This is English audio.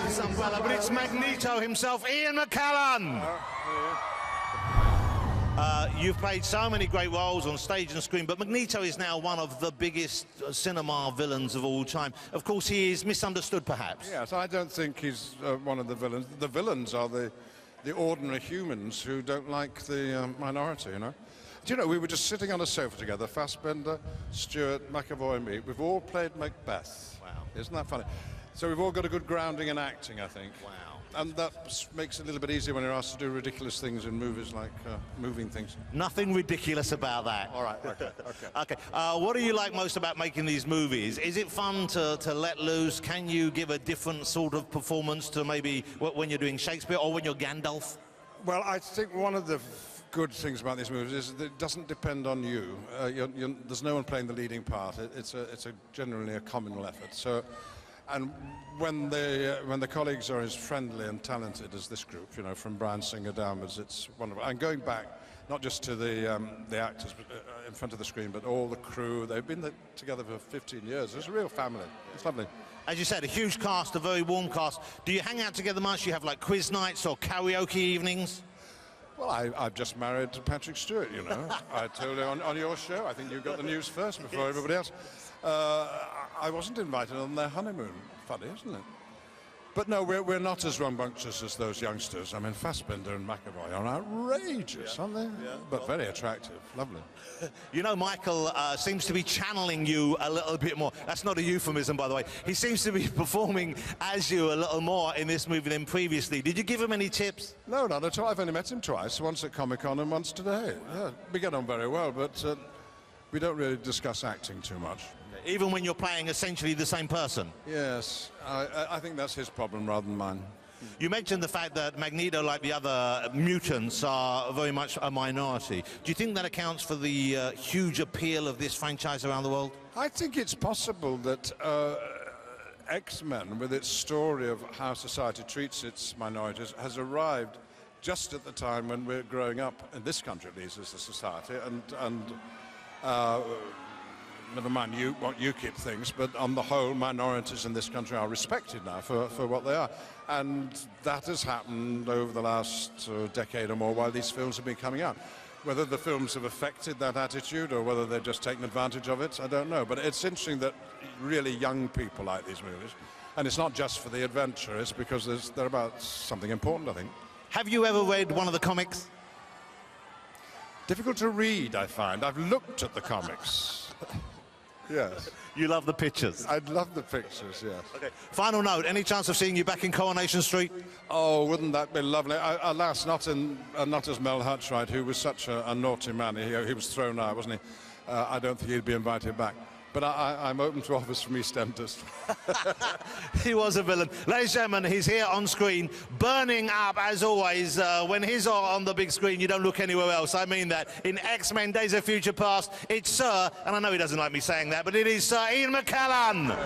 this umbrella, but it's Magneto himself, Ian McKellen. You've played so many great roles on stage and screen, but Magneto is now one of the biggest cinema villains of all time. Of course, he is misunderstood, perhaps. Yes, I don't think he's one of the villains. The villains are the ordinary humans who don't like the minority, you know. Do you know, we were just sitting on a sofa together, Fassbender, Stewart, McAvoy and me. We've all played Macbeth. Wow. Isn't that funny? So we've all got a good grounding in acting, I think. Wow. And that makes it a little bit easier when you're asked to do ridiculous things in movies like moving things. Nothing ridiculous about that. All right, okay, okay. Okay, what do you like most about making these movies? Is it fun to let loose? Can you give a different sort of performance to maybe when you're doing Shakespeare or when you're Gandalf? Well, I think one of the good things about these movies is that it doesn't depend on you. There's no one playing the leading part. It's generally a communal effort. So, and when the colleagues are as friendly and talented as this group, you know, from Bryan Singer downwards, it's wonderful. And going back, not just to the actors in front of the screen, but all the crew. They've been together for 15 years. It's a real family. It's lovely. As you said, a huge cast, a very warm cast. Do you hang out together much? Do you have like quiz nights or karaoke evenings? Well, I've just married Patrick Stewart, you know. I told you on your show. I think you got the news first before everybody else. I wasn't invited on their honeymoon. Funny, isn't it? But no, we're not as rambunctious as those youngsters. I mean, Fassbender and McAvoy are outrageous, aren't they? Yeah. But very attractive. Lovely. You know, Michael seems to be channeling you a little bit more. That's not a euphemism, by the way. He seems to be performing as you a little more in this movie than previously. Did you give him any tips? No, not at all. I've only met him twice, once at Comic-Con and once today. Yeah, we get on very well, but we don't really discuss acting too much. Even when you're playing essentially the same person? Yes, I think that's his problem rather than mine. You mentioned the fact that Magneto, like the other mutants, are very much a minority. Do you think that accounts for the huge appeal of this franchise around the world? I think it's possible that X-Men, with its story of how society treats its minorities, has arrived just at the time when we're growing up, in this country at least, as a society, and never mind what UKIP thinks, but on the whole, minorities in this country are respected now for what they are. And that has happened over the last decade or more while these films have been coming out. Whether the films have affected that attitude or whether they've just taken advantage of it, I don't know. But it's interesting that really young people like these movies. And it's not just for the adventure, it's because they're about something important, I think. Have you ever read one of the comics? Difficult to read, I find. I've looked at the comics. Yes. You love the pictures? I'd love the pictures, yes. Okay. Final note, any chance of seeing you back in Coronation Street? Oh, wouldn't that be lovely? Alas, not as Mel Hutchright, who was such a naughty man. He was thrown out, wasn't he? I don't think he'd be invited back. But I'm open to offers from EastEnders. He was a villain. Ladies and gentlemen, he's here on screen, burning up, as always. When he's on the big screen, you don't look anywhere else. I mean that. In X-Men Days of Future Past, it's Sir, and I know he doesn't like me saying that, but it is Sir Ian McKellen.